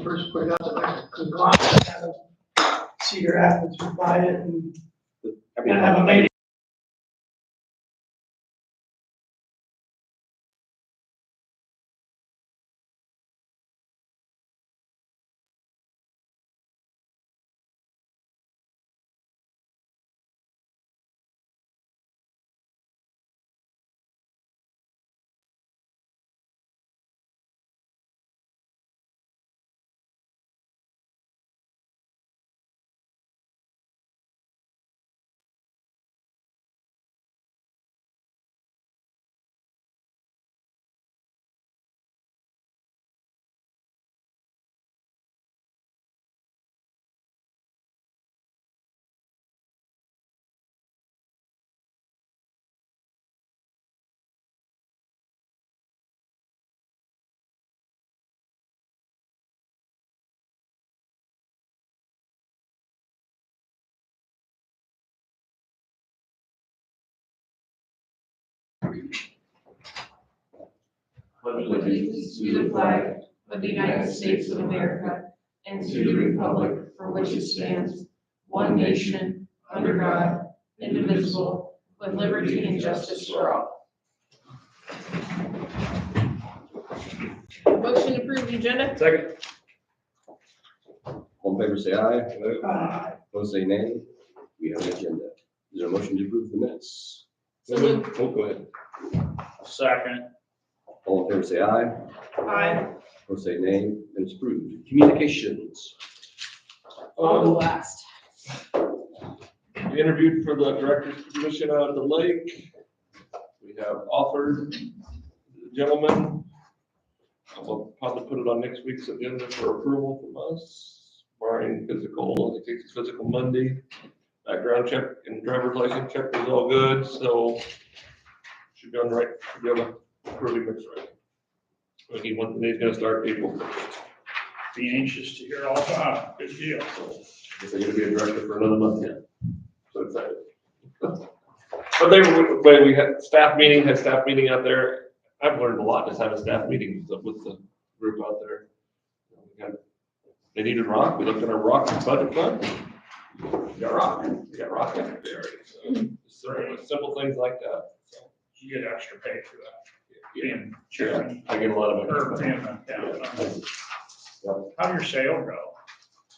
we first put it out there, conglomerate, have Cedar Rapids buy it and have a meeting. Allegiance to the flag of the United States of America and to the republic for which it stands, one nation, under God, indivisible, with liberty and justice for all. Motion to approve the agenda? Second. All in favor, say aye. Opposed, say nay. We have an agenda. Is there a motion to approve the minutes? So moved. Oh, go ahead. Second. All in favor, say aye. Aye. Opposed, say nay. Minutes approved. Communications. Last. We interviewed for the director's position out at the lake. We have offered the gentleman. We'll probably put it on next week's agenda for approval from us, barring physical. He takes his physical Monday. Background check and driver's license check was all good, so should be on the right, should be able to approve him next right. But he's gonna start April 1st. Be anxious to hear all about it. Good deal. Guess I'm gonna be a director for another month yet. So excited. But they were, when we had staff meeting out there. I've learned a lot just having staff meetings with the group out there. They needed rock. We looked at our rock budget fund. We got rock. We got rock in there already. So simple things like that. So, You get extra pay for that. yeah, Being chairman I get a lot of it. or being down. How'd your sale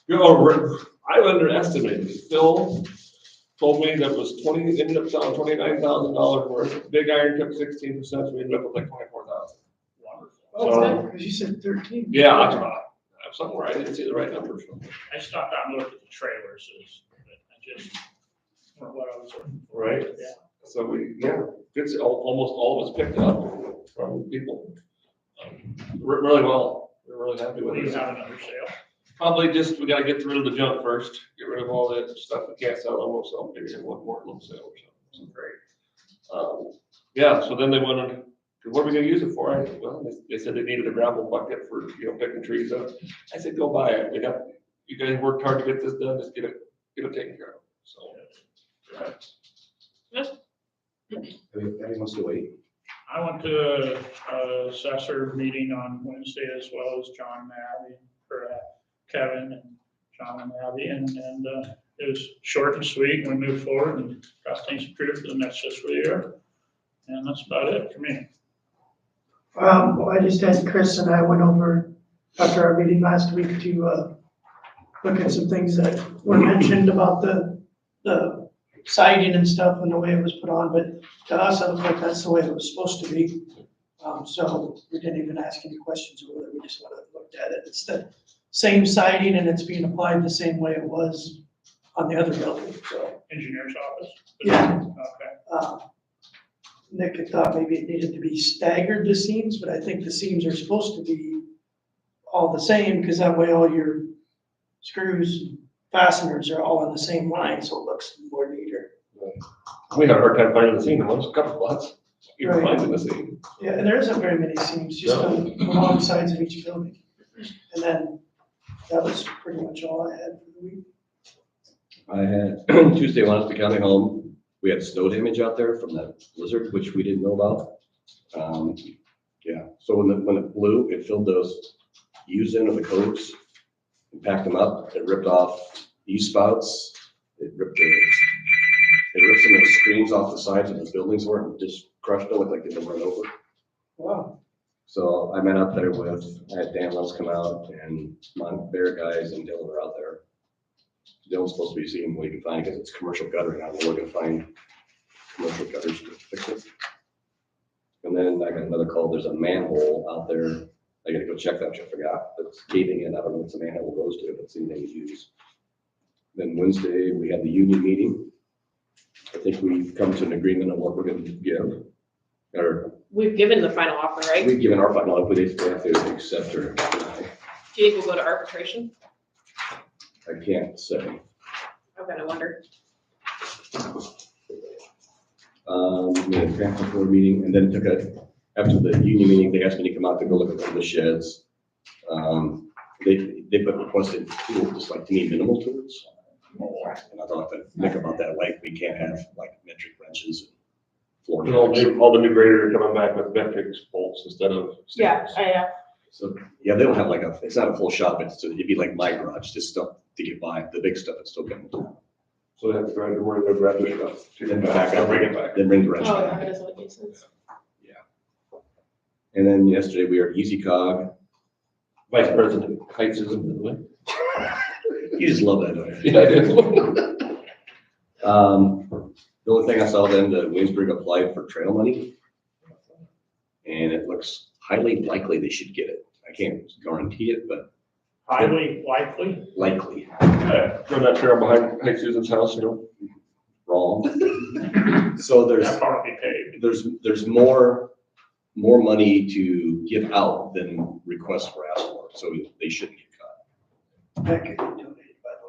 go? I underestimated. Phil told me that was ended up selling $29,000 worth. Big Iron took 16%, so we ended up with like 24,000. Wonderful. Oh, because you said 13. Yeah, that's about somewhere. I didn't see the right numbers. I stopped out and looked at the trailers. I just, for what I was looking for. Right. Yeah. So it's almost all of us picked up from people. Really well. We're really happy with Will you it. have another sale? Probably just, we gotta get rid of the junk first, get rid of all that stuff we can't sell, and we'll sell maybe one more little sale or something. Great. Yeah, so then they wanted, what are we gonna use it for? Well, they said they needed a gravel bucket for, picking trees up. I said, go buy it. You guys worked hard to get this done, just get it taken care of, so. Everybody wants to wait. I went to a assessor meeting on Wednesday as well as John and Abby, or Kevin and John and Abby, and it was short and sweet, and we moved forward and got things approved for the next fiscal year. And that's about it for me. I just had Chris and I went over after our meeting last week to, look at some things that were mentioned about the siding and stuff and the way it was put on, but to us, it looked like that's the way it was supposed to be. So we didn't even ask any questions over it, we just went and looked at it. It's the same siding and it's being applied the same way it was on the other building, so. Engineer's office? Yeah. Okay. Nick had thought maybe it needed to be staggered, the seams, but I think the seams are supposed to be all the same, because that way all your screws, fasteners are all on the same line, so it looks more neater. We had a hard time finding the seam in most couple spots, even Right. finding the seam. Yeah, and there isn't very many seams, just on along the sides of each building. And then that was pretty much all I had for the week. I had Tuesday, when I was at the county home, we had snow damage out there from that blizzard, which we didn't know about. Yeah, so when it blew, it filled those U's in of the codes We packed them up, it ripped off E-spouts, it ripped some of the screens off the sides of the buildings where it just crushed them, looked like they'd been run over. Wow. So I met up there I had Dan Wells come out and my Bear guys and Dylan were out there. Dylan's supposed to be seeing what he can find because it's commercial guttering out there. We're gonna find commercial gutters to fix it. And then I got another call, there's a manhole out there. I gotta go check that, which I forgot. It's caving in. I don't know what the manhole goes to, but it's anything to use. Then Wednesday, we had the union meeting. I think we've come to an agreement on what we're gonna give. Or We've given the final offer, right? we've given our final, but they have to accept or deny. Do you think we'll go to arbitration? I can't say. I'm gonna wonder. We had a transport board meeting and then after the union meeting, they asked me to come out to go look at one of the sheds. They put requested tools, just like to me, minimal tools. And I thought that, think about that, like we can't have like metric wrenches and floor And all jacks. all the new graders are coming back with metric bolts instead of. Yeah, So, yeah, they don't have like it's not a full shop, it'd be like my garage, just stuff to get by, the big stuff is still coming. So they have to drive to where they're grab their stuff. Then back up, Bring it back. then bring the wrench oh, back. that doesn't make sense. And then yesterday we were at Easy Cog. Vice President Heights is in the way. You just love that, don't you? Yeah, I did. The only thing I saw then, the Williamsburg applied for trail money. And it looks highly likely they should get it. I can't guarantee it, but Highly likely. likely. Run that trail behind Height Susan's house, Wrong. So That part will be paid. there's more money to give out than requests for asphalt, so they shouldn't get cut. That could be donated by the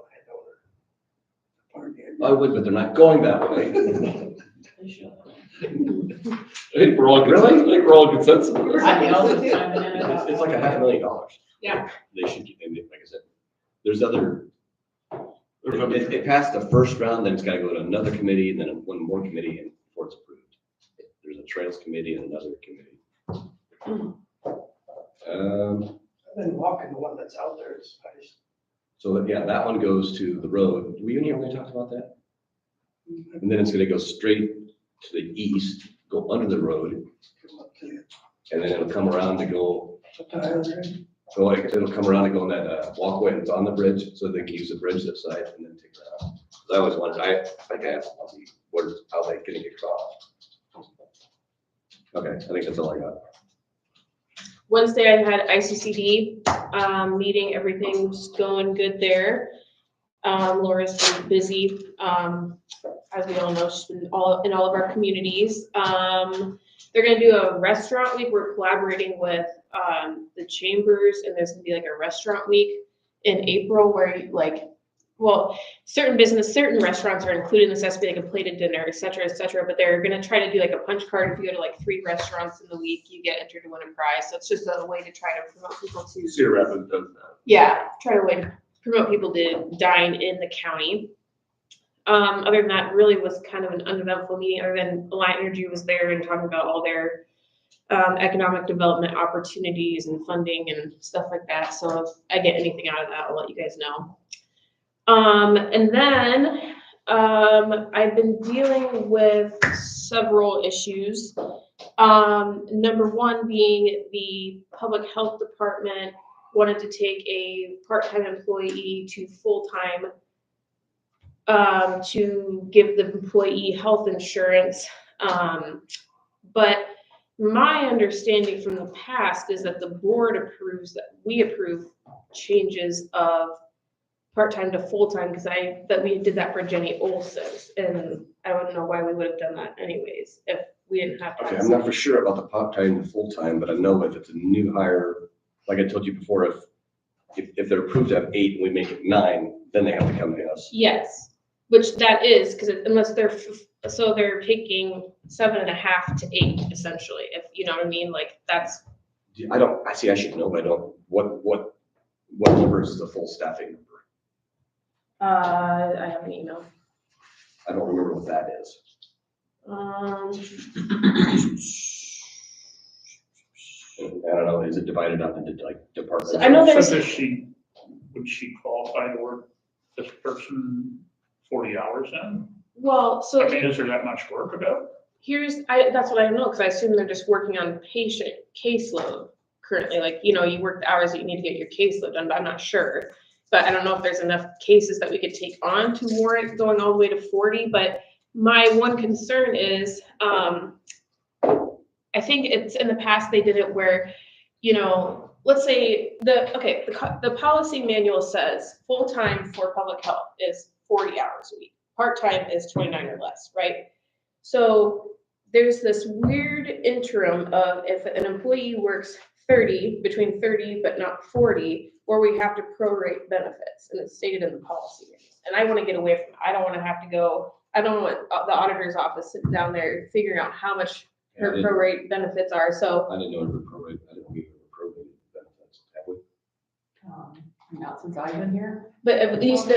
landowner. I would, but they're not going that way. I think we're all consensus. I think we're all consensus. I think also too. I mean, It's like $500,000. Yeah. They should get, and like I said, there's other, There's other- it passed the first round, then it's gotta go to another committee, and then one more committee, and before it's approved. There's a trails committee and another committee. I've been walking the one that's out there, it's nice. So, yeah, that one goes to the road. Were you in here when we talked about that? And then it's gonna go straight to the east, go under the road, Come up to it. and then it'll come around to go, So Tyler, right? so like, it'll come around and go on that walkway that's on the bridge, so they can use the bridge that side and then take that out. 'Cause I always wondered, I think I asked Monty, how they gonna get crossed. Okay, I think that's all I got. Wednesday, I had ICCD, meeting, everything's going good there. Laura's been busy, as we all know, she's been in all of our communities. They're gonna do a restaurant week, we're collaborating with, the chambers, and there's gonna be like a restaurant week in April where certain restaurants are included in this, has to be like a plated dinner, et cetera, but they're gonna try to do like a punch card. If you go to like 3 restaurants in the week, you get entered to win a prize, so it's just a way to try to promote people to. Cedar Rapids does that. Yeah, try to promote people to dine in the county. Other than that, really was kind of an uneventful meeting, other than Alliant Energy was there and talking about all their economic development opportunities and funding and stuff like that. So if I get anything out of that, I'll let you guys know. And then I've been dealing with several issues. Number one being the public health department wanted to take a part-time employee to full-time to give the employee health insurance. But my understanding from the past is that the board approves, that we approve changes of part-time to full-time, because that we did that for Jenny Olson, and I wouldn't know why we would have done that anyways, if we didn't have to. Okay, I'm not for sure about the part-time to full-time, but I know if it's a new hire, like I told you before, if they're approved to have 8 and we make it 9, then they have to come to us. Yes, which that is, because unless they're taking 7.5 to 8 essentially, if you know what I mean, like that's. I should know, but I don't, what number is the full staffing number? I have an email. I don't remember what that is. I don't know, is it divided up into like departments? So I know there's- Sent a sheet would she qualify to work this person 40 hours then? Well, so I mean, is there that much work about? that's what I don't know, because I assume they're just working on patient caseload currently, like, you work the hours that you need to get your caseload done, but I'm not sure. But I don't know if there's enough cases that we could take on to warrant going all the way to 40, but my one concern is, I think it's in the past, they did it where, let's say the policy manual says full-time for public health is 40 hours a week. Part-time is 29 or less, right? So there's this weird interim of if an employee works between 30 but not 40, where we have to prorate benefits, and it's stated in the policy. And I want to get away from it. I don't want to have to go, I don't want the auditor's office sitting down there figuring out how much her prorate benefits are, so. I didn't know it was prorate, I didn't know we were prorated benefits, have we? Not since I've been here. But at least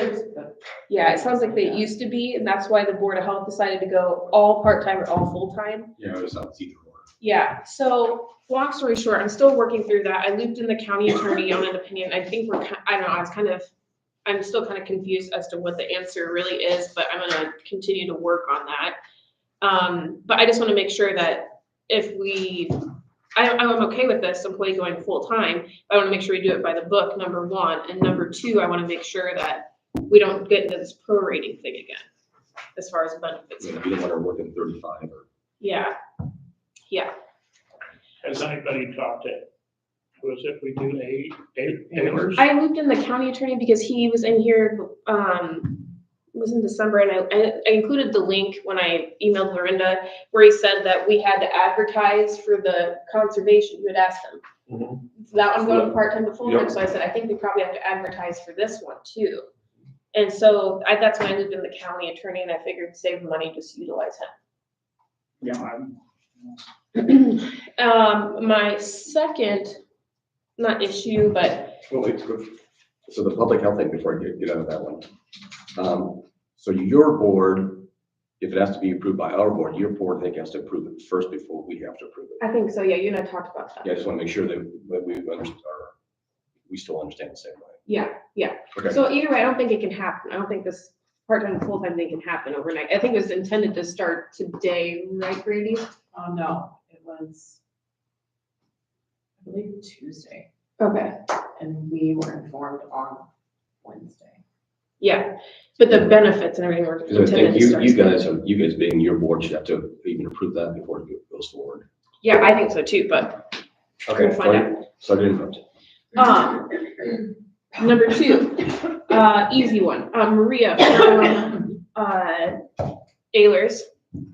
yeah, it sounds like they used to be, and that's why the Board of Health decided to go all part-time or all full-time. Yeah, it was on either or. Yeah, so long story short, I'm still working through that. I looped in the county attorney on an opinion. I think I don't know, I'm still kind of confused as to what the answer really is, but I'm gonna continue to work on that. But I just want to make sure that I'm okay with this employee going full-time. I want to make sure we do it by the book, number one, and number two, I want to make sure that we don't get into this prorating thing again, as far as benefits. You don't want to work in 35 or. Yeah. Has anybody talked to, was it we do Ayers? I looped in the county attorney because he was in here, it was in December, and I included the link when I emailed Lorinda, where he said that we had to advertise for the conservation. You had asked him. Mhm. That one going part-time to full-time, Yep. so I said, I think we probably have to advertise for this one too. And so that's when I looped in the county attorney, and I figured to save money, just utilize Yeah, him. My second, not issue, but Well, wait, so the public health thing, before I get out of that one. So your board, if it has to be approved by our board, your board, I think, has to approve it first before we have to approve it. I think so, yeah, you and I talked about that. Yeah, I just want to make sure that we still understand the same way. Yeah. Okay. So either way, I don't think it can happen. I don't think this part-time, to full-time thing can happen overnight. I think it was intended to start today, right, Brady? No, it was, I believe, Tuesday, Okay. and we were informed on Wednesday. Yeah, but the benefits and everything were Because I intended think to start. you guys being your board should have to even approve that before it goes forward. Yeah, I think so too, but Okay, We'll find so I didn't interrupt. number two, easy one. Maria from Ehlers,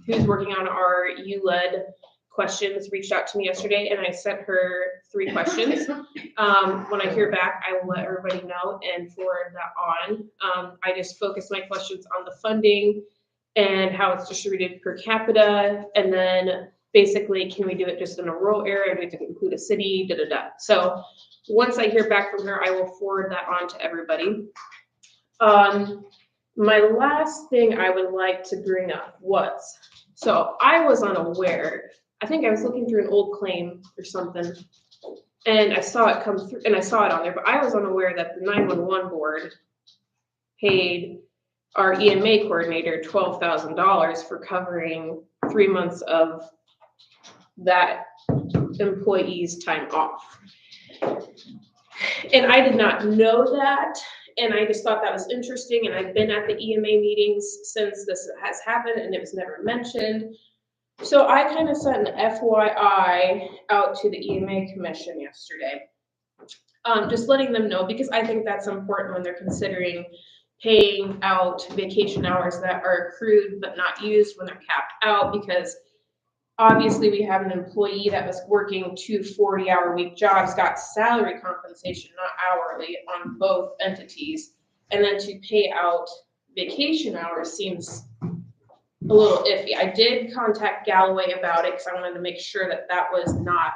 who's working on our ULED questions, reached out to me yesterday, and I sent her 3 questions. When I hear back, I will let everybody know and forward that on. I just focused my questions on the funding and how it's distributed per capita, and then basically, can we do it just in a rural area? Do we have to include a city? So once I hear back from her, I will forward that on to everybody. My last thing I would like to bring up was, so I was unaware, I think I was looking through an old claim or something, and I saw it come through, and I saw it on there, but I was unaware that the 911 board paid our EMA coordinator $12,000 for covering 3 months of that employee's time off. And I did not know that, and I just thought that was interesting, and I've been at the EMA meetings since this has happened, and it was never mentioned. So I kind of sent an FYI out to the EMA commission yesterday, just letting them know, because I think that's important when they're considering paying out vacation hours that are accrued but not used when they're capped out, because obviously we have an employee that was working 2 40-hour-week jobs, got salary compensation, not hourly, on both entities. And then to pay out vacation hours seems a little iffy. I did contact Galloway about it because I wanted to make sure that that was not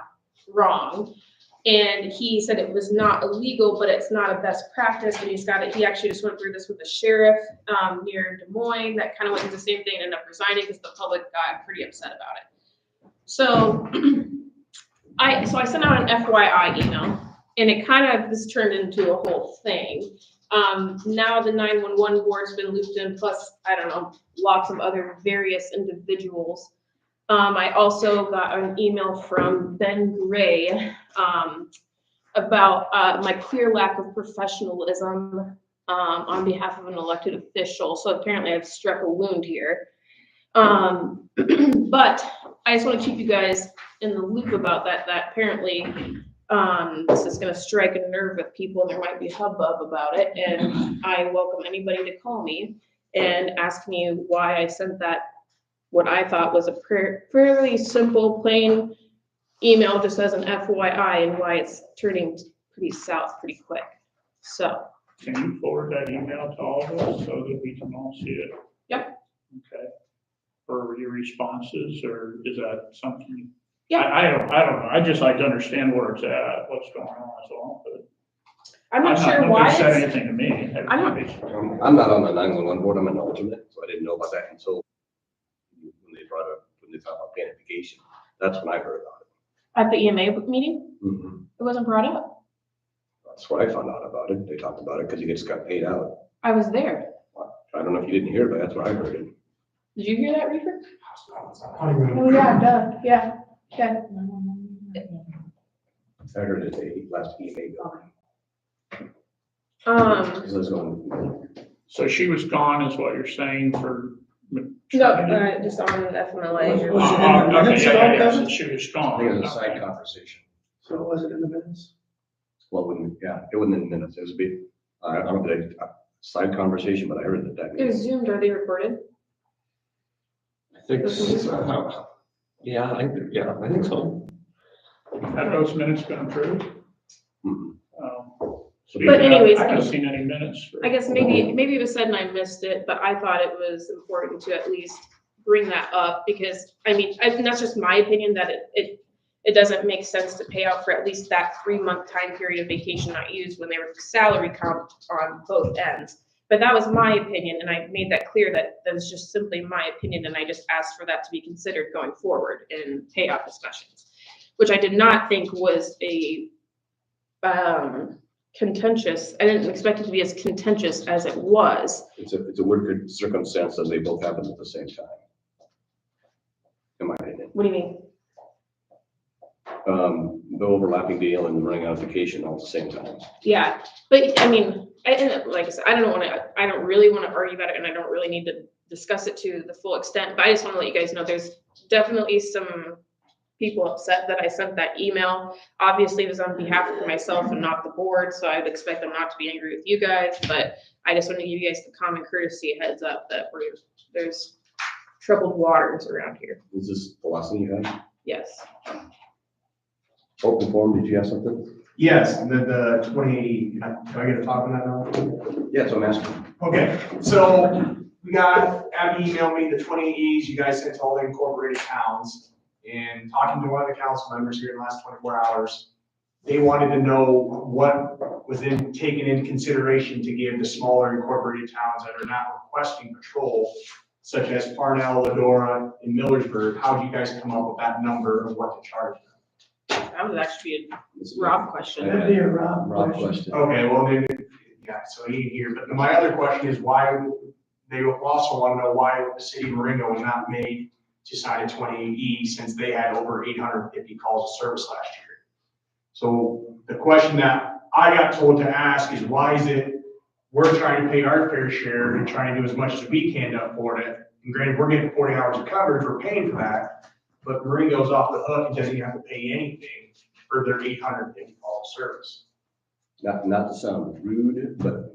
wrong. And he said it was not illegal, but it's not a best practice. And he actually just went through this with the sheriff near Des Moines that kind of went through the same thing and ended up resigning because the public got pretty upset about it. So I sent out an FYI email, and it kind of has turned into a whole thing. Now the 911 board's been looped in, plus, I don't know, lots of other various individuals. I also got an email from Ben Gray, about, my clear lack of professionalism, on behalf of an elected official. So apparently I've struck a wound here. But I just want to keep you guys in the loop about that apparently, this is gonna strike a nerve with people and there might be hubbub about it. And I welcome anybody to call me and ask me why I sent that, what I thought was a fairly simple, plain email, just as an FYI, and why it's turning pretty south pretty quick. So, Can you forward that email to all of us so that we can all see it? Yep. Okay. For your responses, or is that something? Yeah. I don't know. I'd just like to understand where it's at, what's going on, as well, but. I'm not sure why Nobody said it's, anything to me. I'm not- I'm not on the 911 board, I'm an alternate, so I didn't know about that until when they talked about panification. That's when I heard about at the EMA meeting, it. Mhm. it wasn't brought up. That's where I found out about it. They talked about it because you just got paid out. I was there. I don't know if you didn't hear, but that's where I heard it. Did you hear that, Reefer? Oh, yeah, duh, yeah, yeah. I heard it the last email. Um, It was going, So she was gone is what you're saying for. no, maternity? just on FMLA. Was it in the Okay, minutes yeah, about yeah, that? so she was gone. I think it was a Okay. side conversation. So was it in the minutes? Well, it wasn't in minutes. It was a bit, I don't know, if a side conversation, but I heard that It was meeting. zoomed, are they recorded? I think, yeah, I think so. Have those minutes been approved? Mhm. So But anyways, I haven't seen any minutes. for- I guess maybe it was said and I missed it, but I thought it was important to at least bring that up because, I mean, and that's just my opinion that it doesn't make sense to pay out for at least that 3-month time period of vacation not used when they were salary comped on both ends. But that was my opinion, and I made that clear that that was just simply my opinion, and I just asked for that to be considered going forward in payout discussions, which I did not think was a contentious. I didn't expect it to be as contentious as it was. It's a weird circumstance as they both happened at the same time. In my opinion. What do you mean? The overlapping deal and running out of vacation all at the same time. Yeah, but I mean, and like I said, I don't really want to argue about it, and I don't really need to discuss it to the full extent, but I just want to let you guys know there's definitely some people upset that I sent that email. Obviously, it was on behalf of myself and not the board, so I would expect them not to be angry with you guys, but I just want to give you guys the common courtesy heads up that there's troubled waters around here. Is this the last thing you had? Yes. Open forum, did you have something? Yes, the 20, do I get to talk on that now? Yeah, so I'm asking. Okay, so we got, Abby emailed me the 20 Es you guys sent to all the incorporated towns. And talking to one of the council members here in the last 24 hours, they wanted to know what was taken into consideration to give the smaller incorporated towns that are not requesting patrol, such as Parnell, Ladora, and Millersburg. How did you guys come up with that number of what to charge them? That was actually a Rob question. That'd be a Rob Rob question. question. Okay, well then, yeah, so he here, but my other question is why, they also want to know why the city of Marengo was not made to sign a 28E since they had over 850 calls of service last year. So the question that I got told to ask is why is it we're trying to pay our fair share and trying to do as much as we can to afford it? And granted, we're getting 40 hours of coverage, we're paying for that, but Marengo's off the hook and doesn't even have to pay anything for their 850 call of service. Not to sound rude, but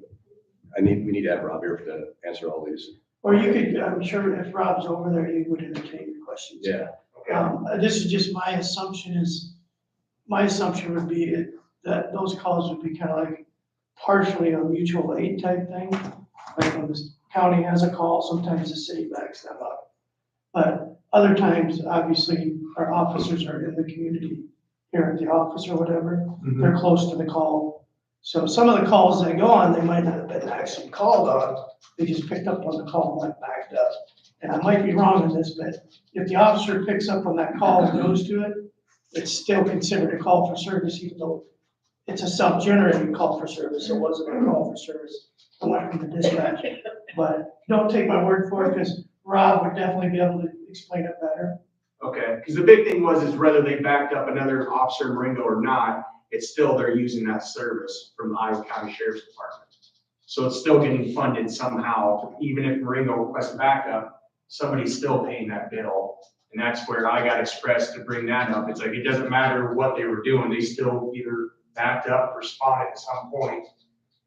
we need to have Rob here to answer all these. Or you could, I'm sure if Rob's over there, you would entertain your questions. Yeah. Okay. This is just my assumption would be that those calls would be kind of like partially a mutual aid type thing. Like when the county has a call, sometimes the city backs them up. But other times, obviously, our officers are in the community here at the office or whatever. They're close to the call. So some of the calls they go on, they might not have been actually called on. They just picked up on the call and went backed up. And I might be wrong on this, but if the officer picks up on that call and goes to it, it's still considered a call for service, even though it's a self-generated call for service, it wasn't a call for service, it went from the dispatch. But don't take my word for it, because Rob would definitely be able to explain it better. Okay, because the big thing was, is whether they backed up another officer in Marengo or not, it's still, they're using that service from the Iowa County Sheriff's Department. So it's still getting funded somehow, even if Marengo requests backup, somebody's still paying that bill. And that's where I got expressed to bring that up. It's like, it doesn't matter what they were doing, they still either backed up or responded at some point.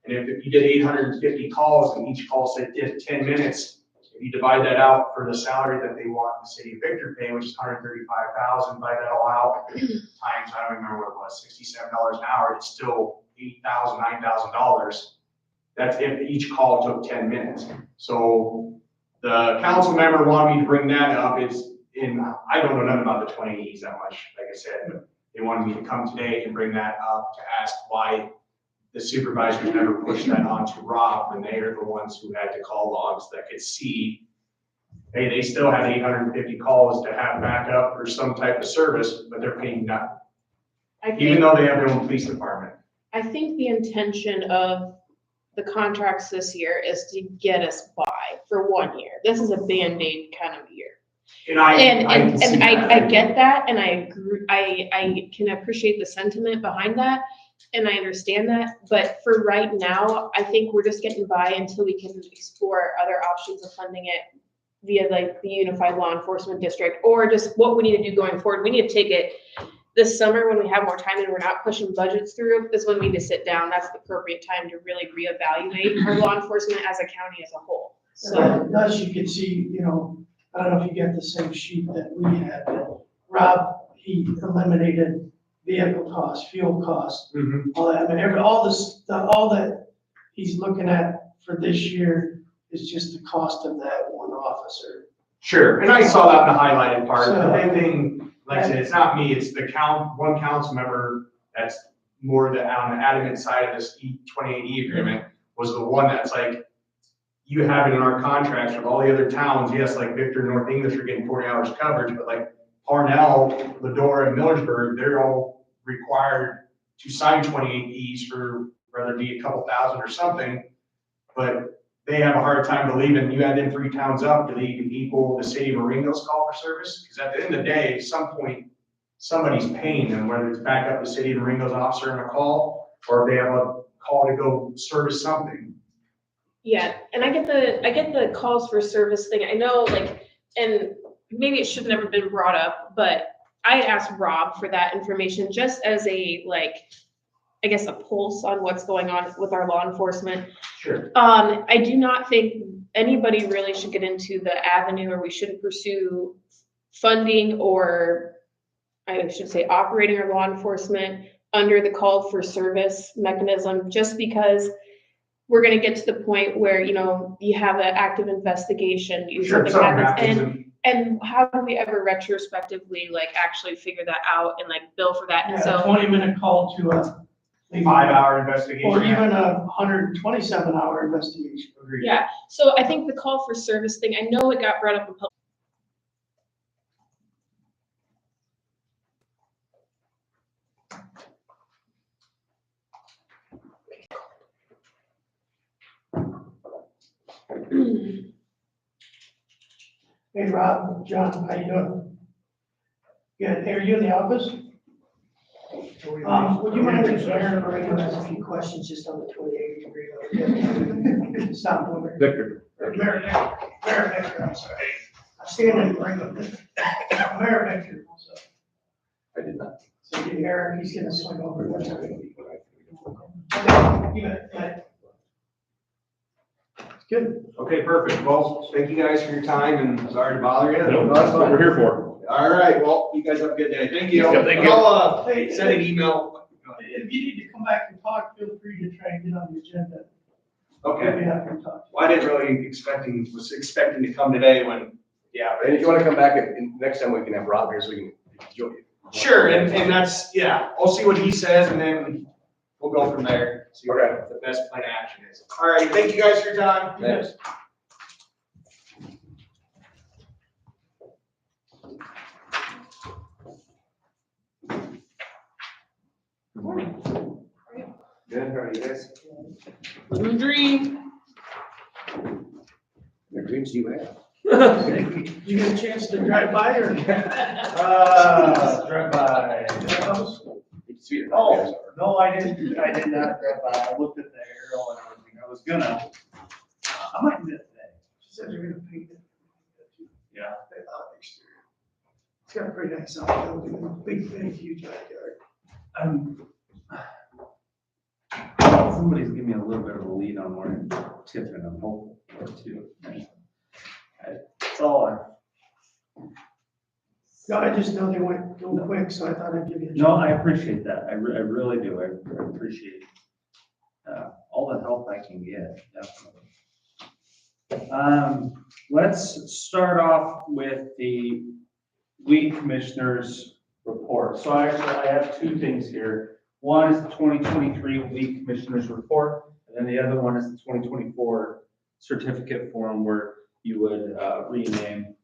And if you did 850 calls and each call said 10 minutes, if you divide that out for the salary that they want the city of Victor pay, which is $135,000, divide that all out times, I don't remember what it was, $67 an hour, it's still $8,000, $9,000. That's if each call took 10 minutes. So the council member wanted me to bring that up. I don't know nothing about the 20Es that much, like I said, but they wanted me to come today and bring that up to ask why the supervisors never pushed that on to Rob, and they are the ones who had the call logs that could see, hey, they still had 850 calls to have backup or some type of service, but they're paying nothing, even though they have their own police department. I think the intention of the contracts this year is to get us by for 1 year. This is a Band-Aid kind of year. And I get that, and I agree, I can appreciate the sentiment behind that, and I understand that, but for right now, I think we're just getting by until we can explore other options of funding it via like the Unified Law Enforcement District, or just what we need to do going forward. We need to take it this summer when we have more time and we're not pushing budgets through, is when we need to sit down. That's the appropriate time to really reevaluate our law enforcement as a county as a whole. So, Thus you can see, I don't know if you get the same sheet that we had, but Rob, he eliminated vehicle costs, fuel costs, all that. I mean, all that he's looking at for this year is just the cost of that one officer. Sure, and I saw that in the highlighted part. So- The big thing, like I said, it's not me, it's the one council member that's more on the adamant side of this 28E agreement, was the one that's like, you have it in our contracts with all the other towns, yes, like Victor and North English are getting 40 hours coverage, but like Parnell, Ladora, and Millersburg, they're all required to sign 28Es for whether it be a couple thousand or something, but they have a hard time believing you add them 3 towns up, do they even equal the city of Marengo's call for service? Because at the end of the day, at some point, somebody's paying them, whether it's back up the city of Marengo's officer on a call, or if they have a call to go service something. yeah, and I get the calls for service thing. I know, like, and maybe it should have never been brought up, but I had asked Rob for that information just as a, like, I guess, a pulse on what's going on with our law enforcement. Sure. I do not think anybody really should get into the avenue, or we shouldn't pursue funding, or I should say operating our law enforcement under the call for service mechanism, just because we're gonna get to the point where, you have an active investigation, Sure, something happens, and how do we ever retrospectively, like, actually figure that out and like bill for that? And Yeah, a so, 20-minute call to a 5-hour investigation. or even a 127-hour investigation. Agreed. yeah, so I think the call for service thing, I know it got brought up in public. Hey, Rob, John, how you doing? Good. Hey, are you in the office? Would you mind if Aaron Moreno has a few questions just on the 28 agreement? Stop moving. Victor. Mayor Victor, I'm sorry. I'm standing in Moreno. Mayor Victor, what's up? I did not. So Aaron, he's gonna swing over. That's all right. You got it. Good. Okay, perfect. Well, thank you guys for your time, and sorry to bother you. No, that's what we're here for. All right, well, you guys have a good day. Thank you. Yeah, thank you. I'll, Hey, send an email. if you need to come back and talk, feel free to try and get on the agenda. Okay. We'll be happy to talk. Well, I didn't really was expecting to come today when, yeah. And if you want to come back, and next time we can have Rob here so we can join you. Sure, and that's, yeah, I'll see what he says, and then we'll go from there. See what the best plan of action is. All right, thank you guys for your time. Thanks. Morning. Good, how are you guys? Living the dream. What dreams do you have? Did you get a chance to drive by or? Drive by. Oh, no, I did not drive by. I looked at the aerial and everything. I was gonna, I might do it today. She said you're gonna paint it. Yeah. It's got a pretty nice outbuilding, big, huge backyard. Somebody's giving me a little bit of a lead on where I'm tipping, I'm hoping for too. That's all No, I just know they went real quick, so I thought I'd give you a chance. No, I appreciate that. I really do. I appreciate all the help I can get, definitely. Let's start off with the weed commissioners report. So actually, I have two things here. One is the 2023 weed commissioners report, and then the other one is the 2024 certificate form where you would rename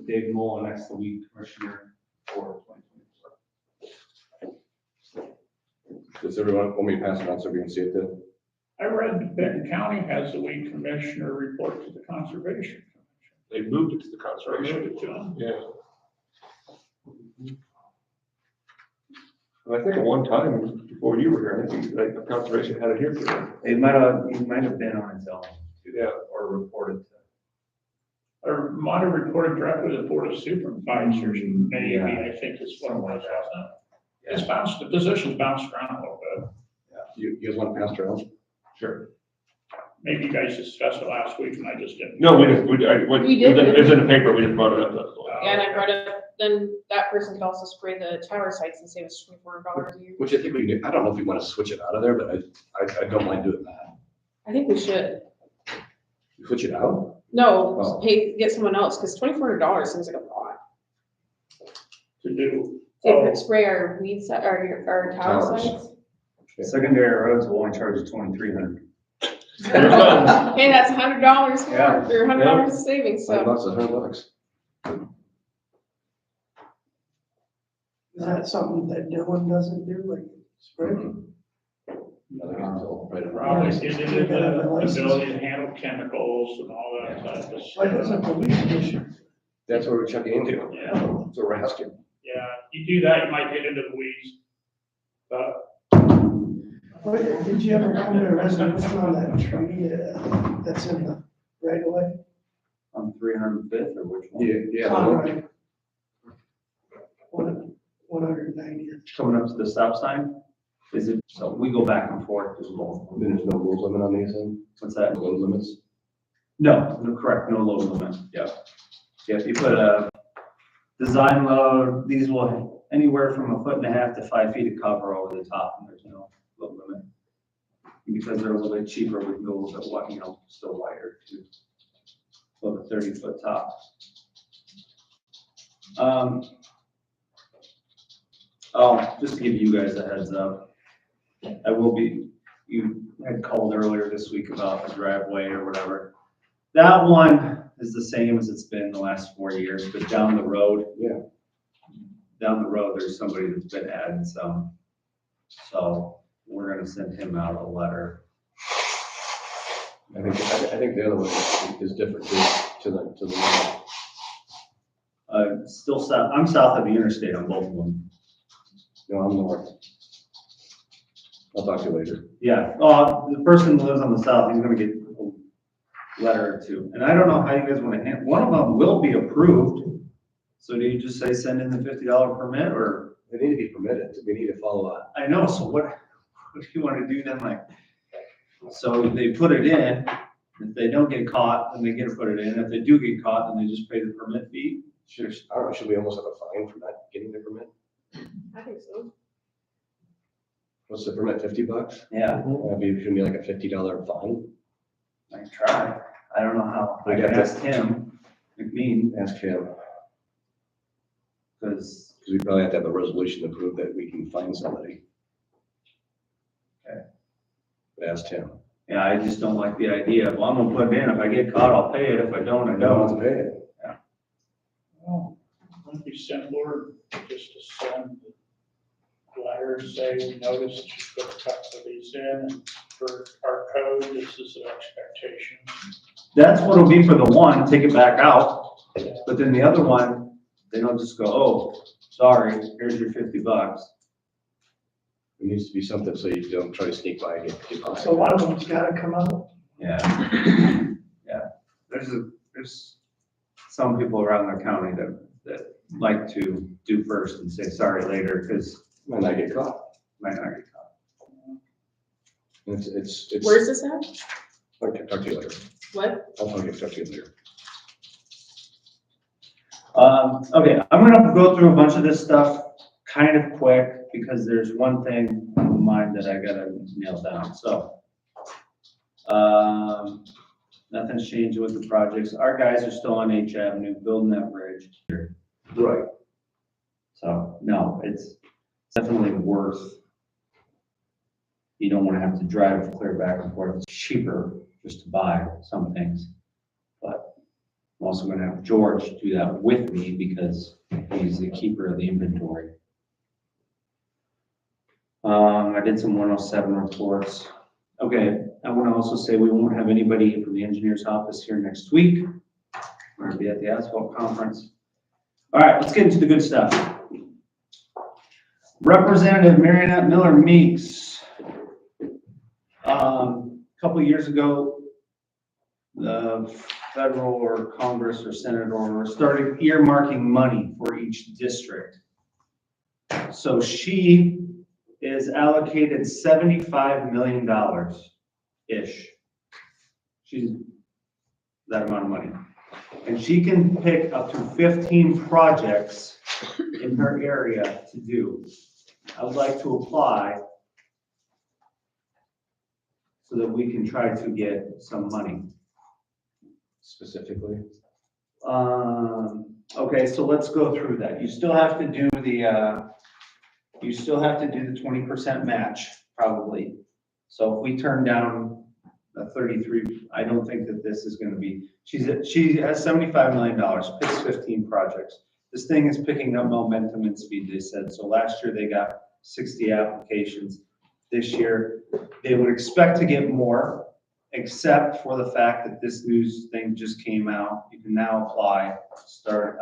Dave Mullen as the weed commissioner for 2024. Does everyone want me to pass it on so we can see it then? I read Benton County has the weed commissioner report to the conservation commission. They moved it to the Or conservation. moved it to them. Yeah. And I think at one time, before you were here, I think like the conservation had it here for It might have been on its own, too, Yeah. or reported to. Or might have reported directly to the board of supervisors, maybe, Yeah. I think is what it was, wasn't it? Yeah. It's bounced, the position's bounced around a little bit. You guys want to pass it around? Sure. Maybe you guys discussed it last week and I just didn't. No, we We did. it was in the paper, we just brought it up, that's all. Yeah, and I brought up, then that person could also spray the tower sites and save us $2,400 a year. Which I think we can do. I don't know if we want to switch it out of there, but I don't mind doing that. I think we should. Switch it out? No, Oh. get someone else, because $2,400 seems like a lot. To do. To spray our weeds, our tower Towers. sites. Secondary roads will only charge you $2,300. Hey, that's $100 more, Yeah. or $100 savings, so. $100 is $100. Is that something that Dylan doesn't do, like spray? I think it's all right around. Probably get into the ability to handle chemicals and all that type of Why doesn't stuff. the weed commissioner? That's what we're checking into. Yeah, That's what we're asking. yeah, you do that, you might get into the weeds. But What, did you ever come to a resolution on that tree that's in the right of way? On 305th or which one? Yeah. Conrad. 190th. Coming up to the stop sign? Is it, so we go back and forth, there's both. Then there's no load limit on these then? What's that? Load limits? No, correct, no load limit, yeah. Yeah, if you put a design load, these will anywhere from 1.5 to 5 feet of cover over the top, and there's no load limit. Because they're a little bit cheaper, we can go a little bit wide, still wider too. With a 30-foot top. Just to give you guys a heads up, you had called earlier this week about the driveway or whatever. That one is the same as it's been the last 4 years, but down the road, there's somebody that's been adding some. So we're gonna send him out a letter. I think the other one is different to the one. Still south, I'm south of the interstate on both of them. No, I'm north. I'll talk to you later. Yeah, the person who lives on the south, he's gonna get a letter or two. And I don't know how you guys wanna handle, one of them will be approved. So do you just say send in the $50 permit, or? They need to be permitted. We need to follow up. I know, so what do you wanna do then, like? So they put it in, if they don't get caught, then they get to put it in. If they do get caught, then they just pay the permit fee. I don't know, should we almost have a fine for not getting the permit? I think so. What's the permit, $50? Yeah, Should be like a $50 fine. I can try. I don't know how. I We can got ask Tim McMean, Ask him, because, because we probably have to have a resolution to prove that we can fine somebody. Okay. But ask him. yeah, I just don't like the idea. Well, I'm gonna put it in. If I get caught, I'll pay it. If I don't, I I don't have don't. to pay it. well, why don't we send Lord just to send letter, say we noticed you put a couple of these in, and for our code, this is the expectation. That's what it'll be for the one, take it back out, but then the other one, they don't just go, oh, sorry, here's your $50. It needs to be something so you don't try to sneak by and get by. So one of them's gotta come out. Yeah. Yeah, there's some people around the county that like to do first and say sorry later, because Might not get caught. might not get caught. It's. Where's this at? Okay, talk to you later. What? I'll talk to you later. Okay, I'm gonna go through a bunch of this stuff kind of quick, because there's one thing on mind that I gotta nail down, so. Nothing's changing with the projects. Our guys are still on H Avenue building that bridge. Right. So, no, it's definitely worth. You don't wanna have to drive clear back and forth. It's cheaper just to buy some things. But I'm also gonna have George do that with me because he's the keeper of the inventory. I did some 107 reports. Okay, I want to also say we won't have anybody from the engineer's office here next week. We're gonna be at the asphalt conference. All right, let's get into the good stuff. Representative Marionette Miller Meeks. A couple of years ago, the federal or Congress or Senate or started earmarking money for each district. So she is allocated $75 million-ish. She's that amount of money. And she can pick up to 15 projects in her area to do. I would like to apply so that we can try to get some money. Specifically. Okay, so let's go through that. You still have to do the, 20% match, probably. So if we turn down a 33, I don't think that this is gonna be, she has $75 million, picks 15 projects. This thing is picking up momentum and speed, they said. So last year they got 60 applications. This year, they would expect to get more, except for the fact that this news thing just came out. You can now apply, start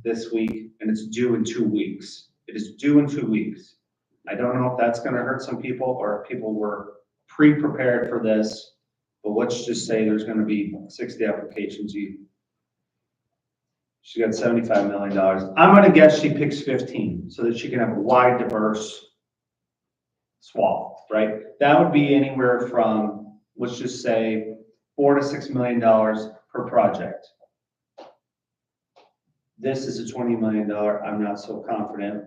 this week, and it's due in 2 weeks. It is due in 2 weeks. I don't know if that's gonna hurt some people or if people were pre-prepared for this, but let's just say there's gonna be 60 applications. She got $75 million. I'm gonna guess she picks 15 so that she can have a wide, diverse swath, right? That would be anywhere from, let's just say, $4 to $6 million per project. This is a $20 million, I'm not so confident.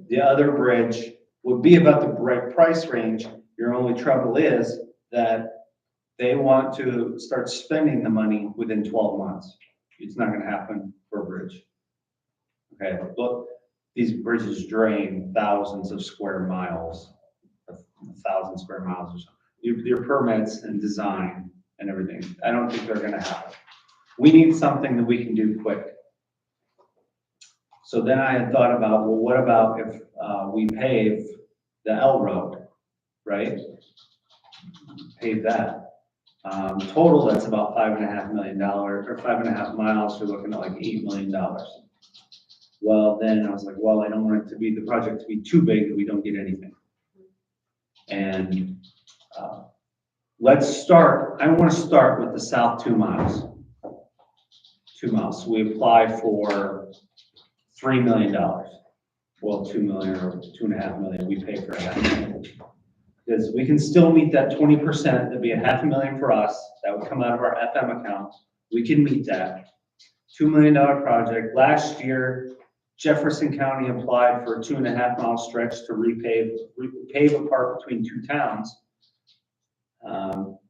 The other bridge would be about the right price range. Your only trouble is that they want to start spending the money within 12 months. It's not gonna happen for a bridge. Okay, look, these bridges drain thousands of square miles, 1,000 square miles or something. Your permits and design and everything, I don't think they're gonna happen. We need something that we can do quick. So then I had thought about, well, what about if we pave the L road, right? Pave that. Total, that's about $5.5 million, or 5.5 miles, you're looking at like $8 million. Well, then I was like, well, I don't want it to be, the project to be too big that we don't get anything. And let's start, I want to start with the south 2 miles. 2 miles, so we apply for $3 million. Well, 2 million or 2.5 million, we pay for $500,000. Because we can still meet that 20%, that'd be $500,000 for us, that would come out of our FM account. We can meet that. $2 million project. Last year, Jefferson County applied for a 2.5 mile stretch to pave a part between 2 towns.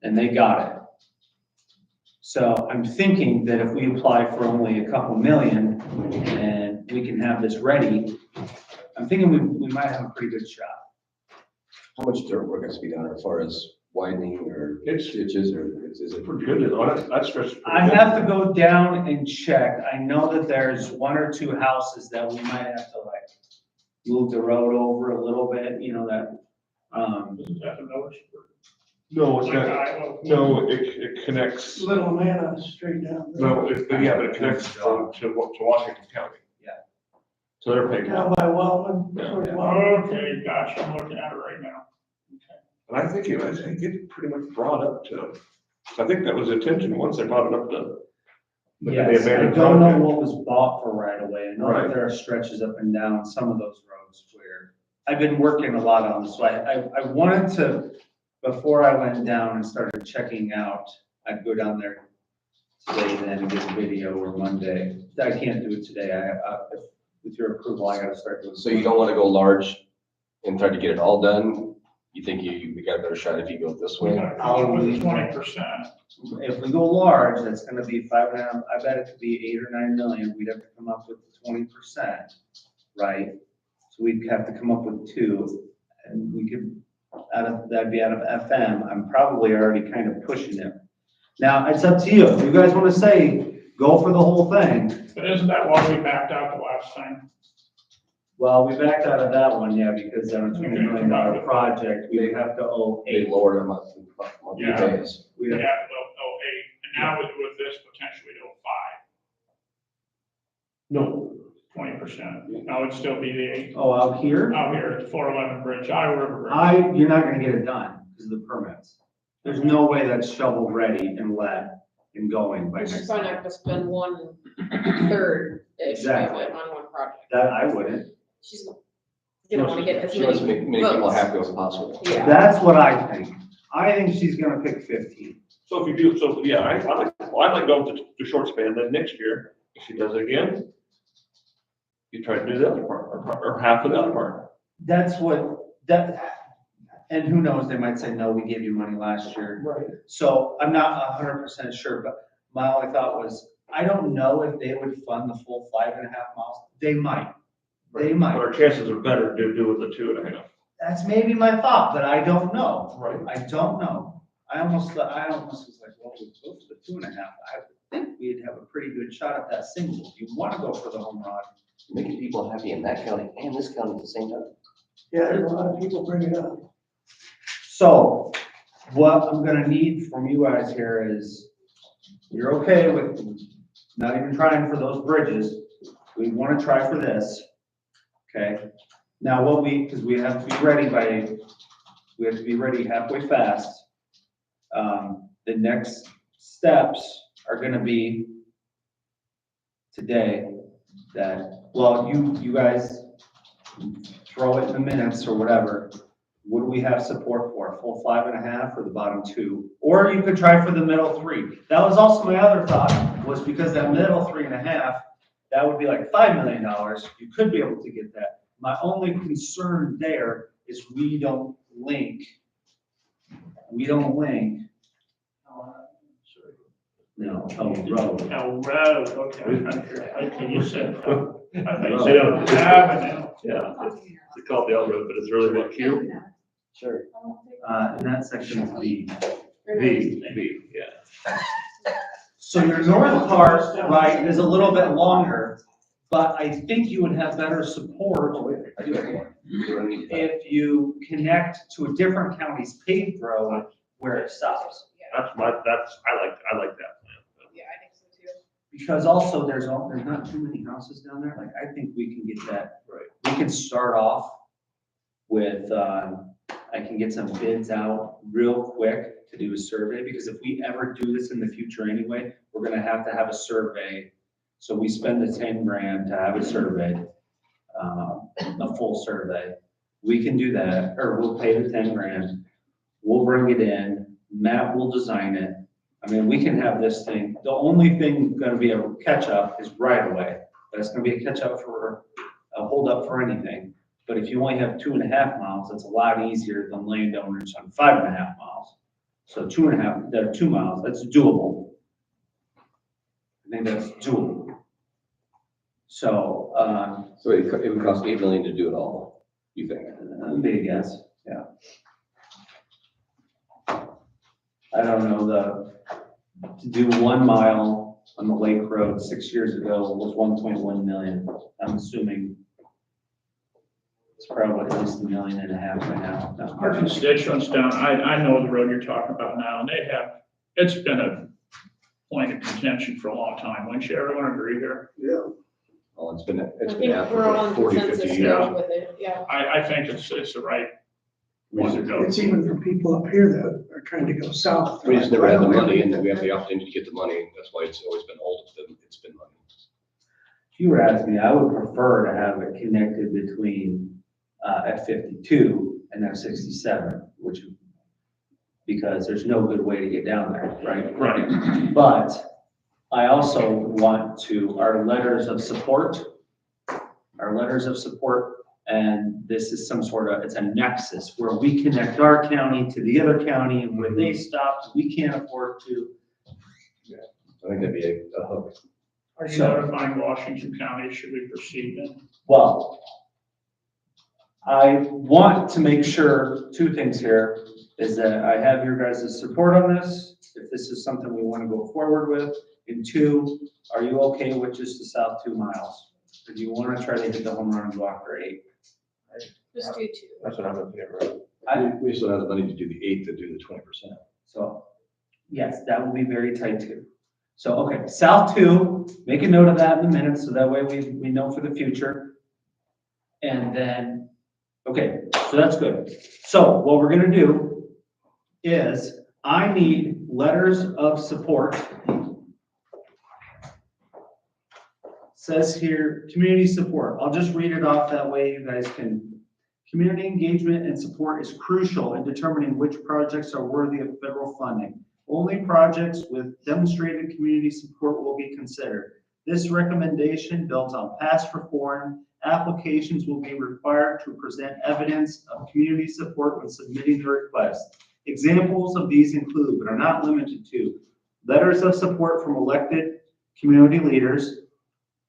And they got it. So I'm thinking that if we apply for only a couple million and we can have this ready, I'm thinking we might have a pretty good shot. How much dirt work has to be done as far as widening or ditches or is it? Pretty good, that stretch. I have to go down and check. I know that there's 1 or 2 houses that we might have to move the road over a little bit, that, Isn't that the Miller Spur? No, it's Like not, Iowa? no, it connects, Little Manna straight down. no, yeah, but it connects to Washington County. Yeah. So they're paying. Down by Wellman, Yeah. towards Wellman. Okay, gotcha, I'm looking at it right now. Okay. And I think it pretty much brought up to, I think that was the intention, once they brought it up to. the yes, I abandoned don't know project. what was bought for right away. I know Right. that there are stretches up and down some of those roads where I've been working a lot on this, so I wanted to, before I went down and started checking out, I'd go down there today then and get a video or Monday. I can't do it today. With your approval, I gotta start doing. So you don't wanna go large and try to get it all done? You think you got a better shot if you go this We way? gotta come up with 20%. If we go large, that's gonna be 5.5, I bet it could be 8 or 9 million, we'd have to come up with 20%, right? So we'd have to come up with 2, and we could, that'd be out of FM, I'm probably already kind of pushing it. Now, it's up to you, if you guys wanna say, go for the whole thing, But isn't that why we backed out the last time? well, we backed out of that one, yeah, because on a $20 million project, we would have to owe They 8. lowered them up monthly Yeah. pays. We'd Yeah, have- well, 8, and now with this potentially to 5, No, 20%. Now it'd still be the 8. Oh, out here? Out here at 411 Bridge, Iowa River Bridge. You're not gonna get it done because of the permits. There's no way that's shovel ready and let and going by We're next just gonna time. have to spend 1/3-ish of Exactly. it on one project. That I wouldn't. She's gonna wanna get as She wants to many make people votes. happy as possible. Yeah. That's what I think. I think she's gonna pick 15. so if you do, so yeah, I like going to the short span, then next year, if she does it again, you try to do the other part, or half of the other part. That's and who knows, they might say, no, we gave you money last year. Right. So I'm not 100% sure, but my only thought was, I don't know if they would fund the full 5.5 miles. They might. They But might. our chances are better to do with the 2.5. That's maybe my thought, but I don't know. Right. I don't know. I almost was like, well, we go for the 2.5. I think we'd have a pretty good shot at that single. You want to go for the home run. Making people happy in that county and this county at the same time. Yeah, there's a lot of people bring it up. So what I'm gonna need from you guys here is, you're okay with not even trying for those bridges. We want to try for this. Okay? Now because we have to be ready we have to be ready halfway fast. The next steps are gonna be today that, well, you guys throw it in the minutes or whatever. What do we have support for? Full 5.5 or the bottom 2? Or you could try for the middle 3. That was also my other thought, was because that middle 3.5, that would be like $5 million. You could be able to get that. My only concern there is we don't link. No, road. Oh, road, okay, you said. I thought you Road. said avenue. Yeah, they call it the L road, but it's really what Q? Sure. And that section is B. V, yeah. So your north part, right, is a little bit longer, but I think you would have better support if you connect to a different county's paved road where it stops. I like that plan. Yeah, I think so too. Because also there's not too many houses down there, like, I think we can get that. Right. We can start off with, I can get some bids out real quick to do a survey, because if we ever do this in the future anyway, we're gonna have to have a survey. So we spend the 10 grand to have a survey, a full survey. We can do that, or we'll pay the 10 grand. We'll bring it in, Matt will design it. I mean, we can have this thing, the only thing gonna be a catch up is right away. That's gonna be a catch up for, a hold up for anything. But if you only have 2.5 miles, that's a lot easier than landowners on 5.5 miles. So 2.5, that 2 miles, that's doable. I think that's doable. So, So it would cost $8 million to do it all, you think? that'd be a guess, yeah. I don't know, to do 1 mile on the Lake Road 6 years ago was 1.1 million. I'm assuming probably at least $1.5 million by now. Our constituents down, I know the road you're talking about now, and it's been a point of contention for a long time. Wouldn't you everyone agree here? Well, it's been I out think for we're all in 40, consensus 50 now years. with it, yeah. I think it's the right one to go. It's even for people up here that are trying to go south. We just never had the money, and then we have the opportunity to get the money. That's why it's always been old. It's been money. If you were asking me, I would prefer to have it connected between F-52 and F-67, because there's no good way to get down there, right? Right. But I also want our letters of support, and this is some sort of, it's a nexus where we connect our county to the other county, and where they stop, we can't afford to. I think that'd be a hook. Are you notifying Washington County? Should we proceed then? Well, I want to make sure, two things here, is that I have your guys' support on this, if this is something we want to go forward with. And two, are you okay with just the south 2 miles? Or do you want to try to hit the home run and go after 8? Just do 2. That's what I'm in favor of. We still have the money to do the 8, to do the 20%. So, yes, that will be very tight too. So, okay, south 2, make a note of that in the minutes, so that way we know for the future. And then, okay, so that's good. So what we're gonna do is, I need letters of support. Says here, community support. I'll just read it off, that way you guys can. Community engagement and support is crucial in determining which projects are worthy of federal funding. Only projects with demonstrated community support will be considered. This recommendation, built on past reform, applications will be required to present evidence of community support when submitting the request. Examples of these include, but are not limited to, letters of support from elected community leaders,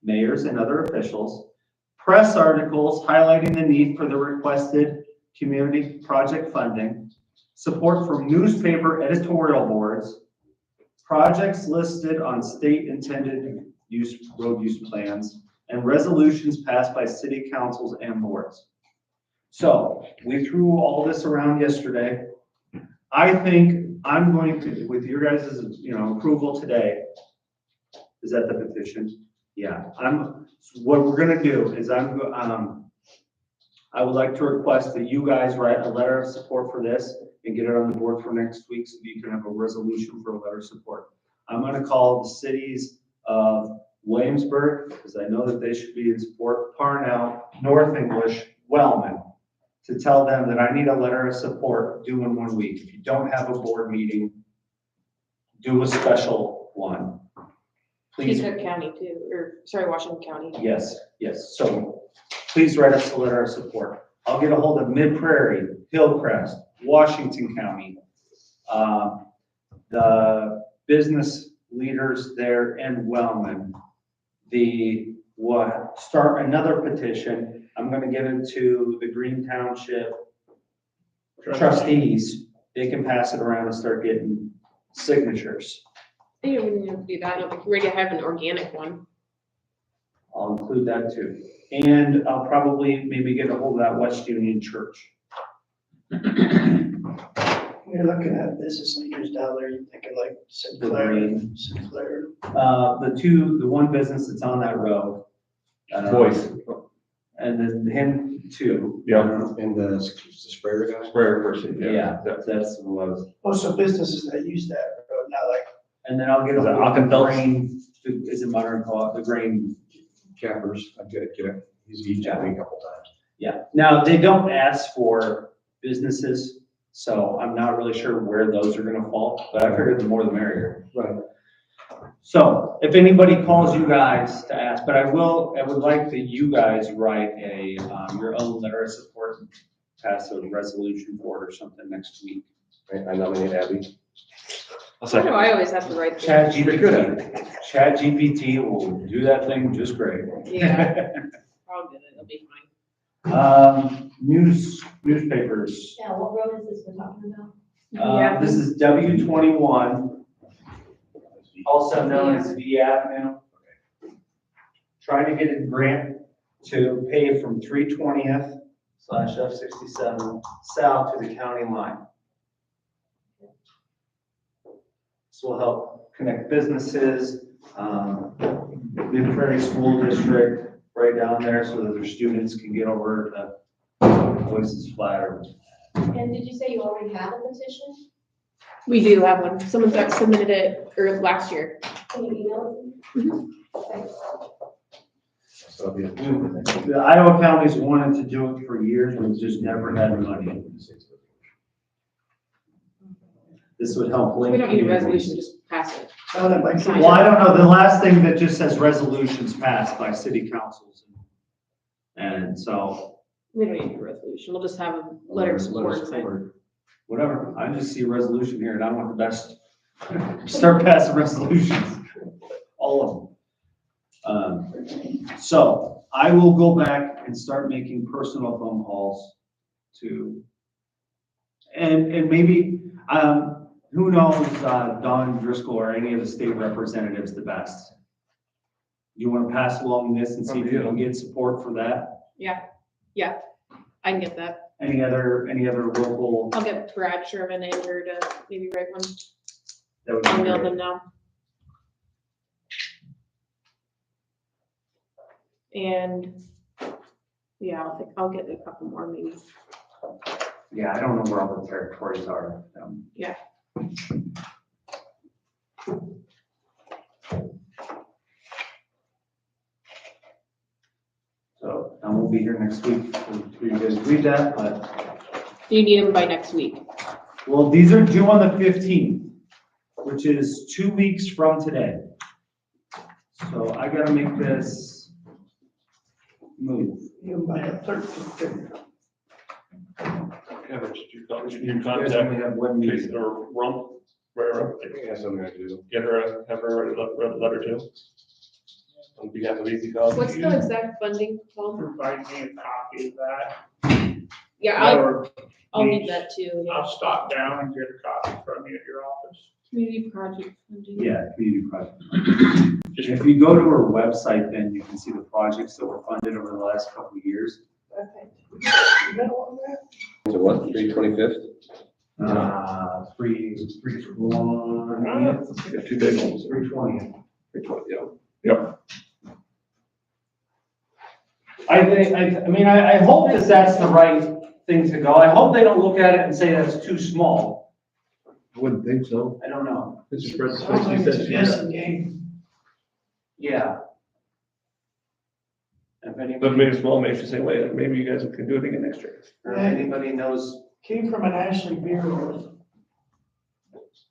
mayors, and other officials, press articles highlighting the need for the requested community project funding, support from newspaper editorial boards, projects listed on state intended road use plans, and resolutions passed by city councils and boards. So we threw all this around yesterday. I think I'm going to, with your guys' approval today, is that the petition? Yeah, what we're gonna do is I would like to request that you guys write a letter of support for this and get it on the board for next week, so you can have a resolution for a letter of support. I'm gonna call the cities of Williamsburg, because I know that they should be in support, Parnell, North English, Wellman, to tell them that I need a letter of support due in 1 week. If you don't have a board meeting, do a special one. Please. Keokuk County too, Washington County. Yes. So please write us a letter of support. I'll get a hold of Mid-Prairie, Hillcrest, Washington County, the business leaders there in Wellman. Start another petition. I'm gonna give it to the Green Township trustees. They can pass it around and start getting signatures. I think we need to do that. I don't think we're ready to have an organic one. I'll include that too. And I'll probably maybe get a hold of that West Union Church. You're looking at business leaders down there, you're thinking like Sinclair. The one business that's on that road. Voice. And then him too. Yeah. And the sprayer guy? Sprayer person, Yeah, that's what I was. Also businesses that use that road, not like, And then I'll get a hold of the grain, is it modern call it, the grain. Cappers, I've got to get it. He's chatted me a couple times. Yeah, now they don't ask for businesses, so I'm not really sure where those are gonna fall, but I figured the more the merrier. Right. So if anybody calls you guys to ask, but I would like that you guys write your own letter of support, and pass a resolution for it or something next week. I nominate Abby. Why do I always have to write? Chat GPT will do that thing just great. Yeah. I'll get it, it'll be fine. Newspapers. Yeah, what road is this we're talking about? Yeah. This is W21, also known as V Avenue. Trying to get a grant to pay from 320th F-67 south to the county line. This will help connect businesses, Mid Prairie School District right down there so that their students can get over to Voices Flat. And did you say you already have a petition? We do have one. Someone submitted it last year. Can you email it? Okay. So it'll be a new thing. The Iowa counties wanted to do it for years, but just never had the money. This would help link. We don't need a communities. resolution, just pass it. Now that might Well, I don't know, the last thing that just says resolutions passed by city councils. And so, We don't need a resolution. We'll just have a letter of support. signed. whatever, I just see a resolution here and I want the best, start passing resolutions, all of them. So I will go back and start making personal phone calls to, and maybe, who knows, Don Driscoll or any of the state representatives the best? You want to pass along this and see if you can get support for that? Yeah, I can get that. Any other local? I'll get Brad Sherman and her to maybe write one, That would be email great. them now. And, yeah, I'll get a couple more maybe. Yeah, I don't know where all the territories are. Yeah. So I won't be here next week for you guys to read that, but, You need them by next week. well, these are due on the 15th, which is 2 weeks from today. So I gotta make this move. You by the 13th. Kevin, did you You guys contact only have one meeting. Jason or Rump? Where, I think it has something to do. get her, have her write a letter too? On behalf of Easy College. What's the exact funding, Tom? Provide me a copy of that. Yeah, Or I'll need that too. I'll stop down and get a copy from you at your office. Community project funding. Yeah, community project. If you go to our website, then you can see the projects that were funded over the last couple of years. Okay. You got all that? So what, 3/25th? 3/1. Got 2 big ones. 3/20. 3/20, yeah. Yep. I think, I mean, I hope that that's the right thing to go. I hope they don't look at it and say that's too small. Wouldn't think so. I don't know. Mr. President, Sounds like you it's a said, guessing game. Yeah. If but anybody, maybe small makes you say, wait, maybe you guys can do it again next year. or if anybody knows, Came from an Ashley Beer with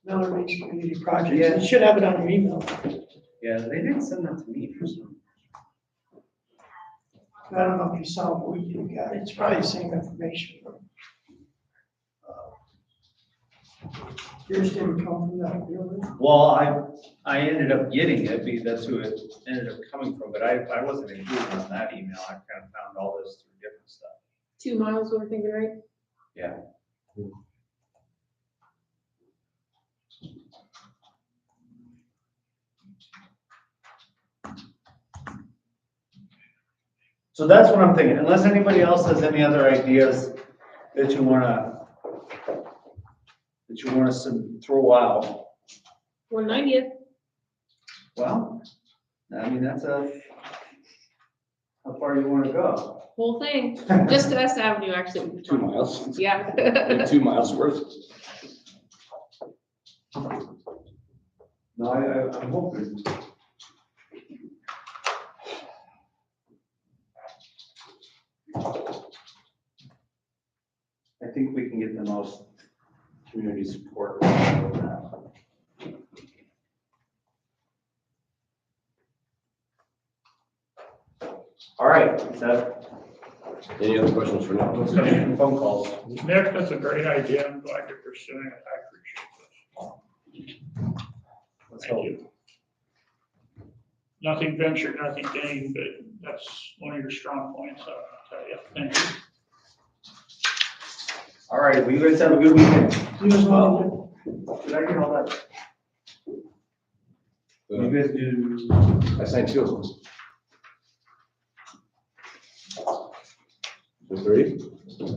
Miller Beach Community Project. Yeah. You should have it on your email. yeah, they didn't send that to me for some. I don't know if you saw what you got. It's probably the same information. Yours didn't come from that building. Well, I ended up getting it because that's who it ended up coming from, but I wasn't included on that email. I kind of found all this through different stuff. 2 miles, we're thinking, right? Yeah. So that's what I'm thinking, unless anybody else has any other ideas that you wanna throw out. 190th. Well, I mean, that's how far you wanna go. Whole thing, just to S Avenue, actually. 2 miles. Yeah. 2 miles worth. No, I'm hoping. I think we can get the most community support. with that. All right, is that, Any other questions for now? let's go make some phone calls. Nick, that's a great idea. I'm glad you're pursuing it. I appreciate this. Let's Thank hope. you. Nothing ventured, nothing gained, but that's one of your strong points, I'll tell you. Thank you. All right, well, you guys have a good weekend. You as well. Did I get all that? You guys do. I signed 2 of them. The 3? They're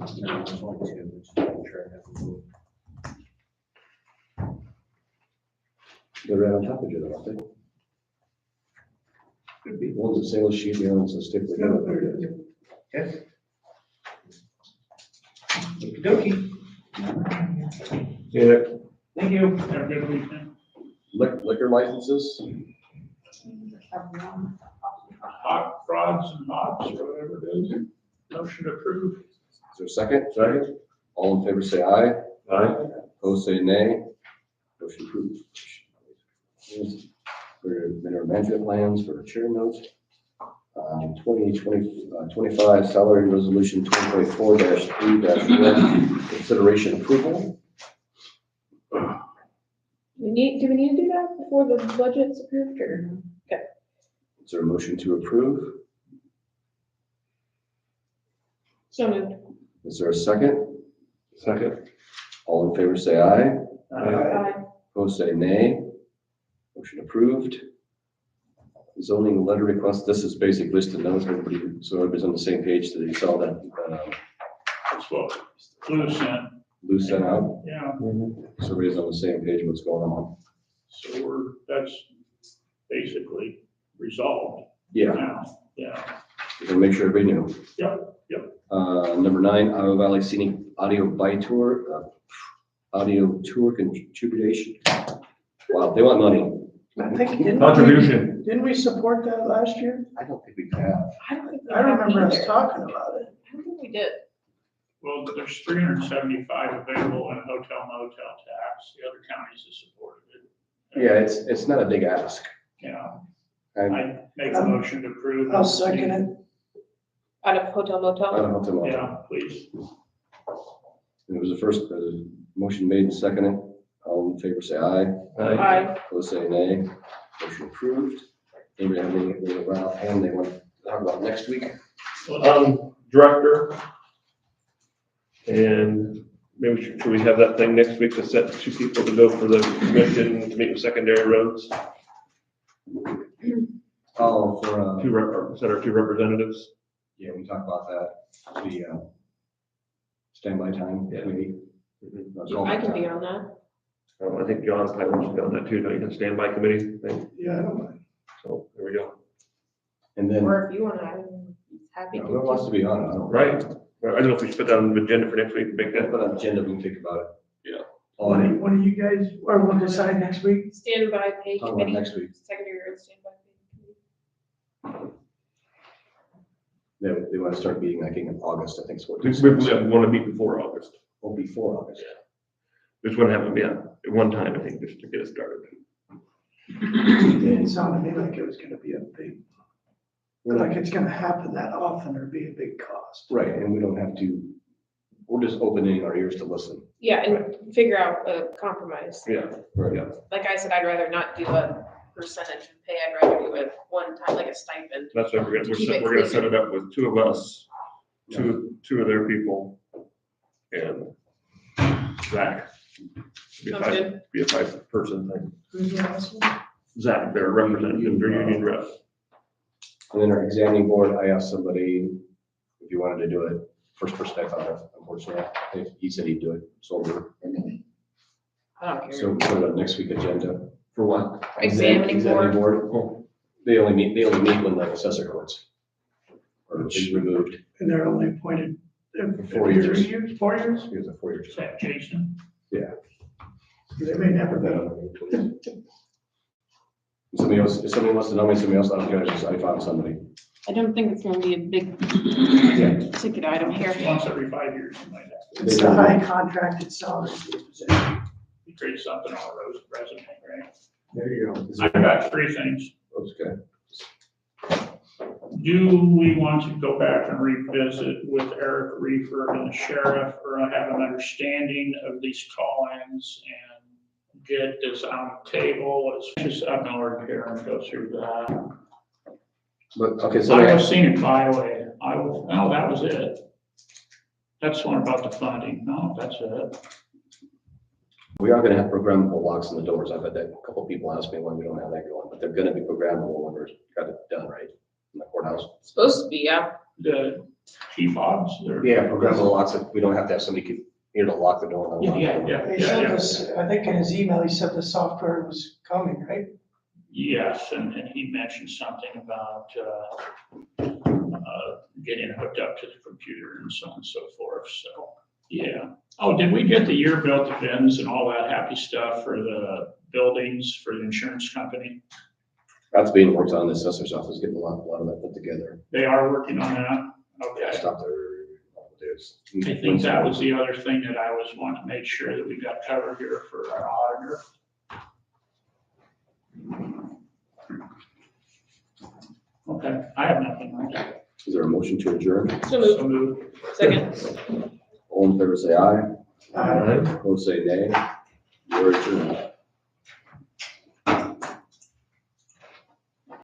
right on top of each other, aren't they? Could be. One's a sales sheet, the other one's a stick Yeah, together. there it is. Okay. Okey-dokey. Yeah, Thank you. Have a good weekend. Liquor licenses, Hot rods and hops, or whatever it is. Motion approved. is there a second? Second. All in favor, say aye. Aye. Opposed, say nay. Motion approved. For mineral management plans for chair notes. 25 salary resolution 2024-3-1, consideration approval. Do we need to do that before the budget's approved or? Is there a motion to approve? So moved. Is there a second? Second. All in favor, say aye. Aye. Opposed, say nay. Motion approved. Zoning letter request, this is basic list of notes, everybody, so everybody's on the same page, so you saw that, That's what Blue sent. Lou sent out, Yeah, so everybody's on the same page, what's going on. so that's basically resolved Yeah, now. Yeah. we're gonna make sure everybody knew. Yep. Number 9, Iowa Valley Scenic Audio By Tour, audio tour contribution. Wow, they want money. I think, didn't we support that last year? I don't think we have. I don't think we I remember have us either. talking about it. I don't think we did. Well, there's 375 available in hotel motel tax. The other counties have supported it. Yeah, it's not a big ask. Yeah, And I make a motion to approve. I'll second it. Out of hotel I motel? don't know tomorrow. Yeah, please. It was the first, motion made and seconded. All in favor, say aye. Aye. Opposed, say nay. Motion approved. Anybody have anything around hand they want to talk about next week? Director. And maybe should we have that thing next week to set 2 people to go for the commission to meet with secondary roads? Oh, for, Set our 2 representatives. yeah, we talked about that, the, standby time, Yeah. maybe. I can be on that. I think John probably wants to be on that too, don't you, the standby committee thing? Yeah, I don't mind. So there we go. And then, Or if you want to, I'm happy to. whoever wants to be on it, I don't. Right. I don't know if we should put that on the agenda for next week, make Yeah, that, put on the agenda, we can think about it. Yeah. Oh, and What do you guys, or we'll decide next week? Standby pay talk about committee, next week. secondary road standby pay committee. They want to start meeting, I think, in August, I think is what. we want to meet before August. Or before August. Just want to have them, at one time, I think, just to get it started. It sounded to me like it was gonna be a big, like it's gonna happen that often or be a big cost. Right, and we don't have to, we're just opening our ears to listen. Yeah, and figure out a compromise. Yeah. Right. Yeah. Like I said, I'd rather not do a percentage of pay. I'd rather do it one time, like a stipend. That's what we're Keep it gonna set clean. it up with 2 of us, two of their people, and Zach. Sounds good. Be a 5-person thing. Who's the last one? Zach, their representative, their union rep. And then our examining board, I asked somebody if you wanted to do it. First person I thought of, unfortunately, he said he'd do it, so I don't care. so put it on next week agenda. For what? Examining board. board. They only meet when the assessor courts are removed. And they're only appointed every 4 years. 3 years, 4 years? He was a 4-year Is that Jason? They may never be. term. Somebody else, if somebody wants to nominate somebody else, I found somebody. I don't think it's gonna be a big Yeah. ticket item here. Once every 5 years, you might have to. It's a high contracted salary for the position. You create something on a resume, right? There you go. I got 3 things. Okay. Do we want to go back and revisit with Eric Reefer and the sheriff, or have an understanding of these call-ins and get this on the table? It's just, I don't know where Karen goes through that. But, okay, so I was seeing byway, no, that was it. That's one about the funding, no, that's it. we are gonna have programmable locks on the doors. I've had that, a couple people ask me why we don't have that going, but they're gonna be programmable when we're got it done right in the courthouse. Supposed to be, yeah. The key fobs or? Yeah, programmable locks, we don't have to have somebody here to lock the door. and unlock it. He sent us, I think in his email, he said the software was coming, right? Yes, and he mentioned something about, getting hooked up to the computer and so on and so forth, so, yeah. Oh, did we get the year bill to Ben's and all that happy stuff for the buildings for the insurance company? That's being worked on, the assessor's office, getting a lot of that put together. They are working on that? Okay. Stop there. I think that was the other thing that I was wanting to make sure that we got covered here for our auditor. Okay, I have nothing on that. Is there a motion to adjourn? So moved. So moved. Second. All in favor, say aye. Uh, Opposed, say nay. We're adjourned.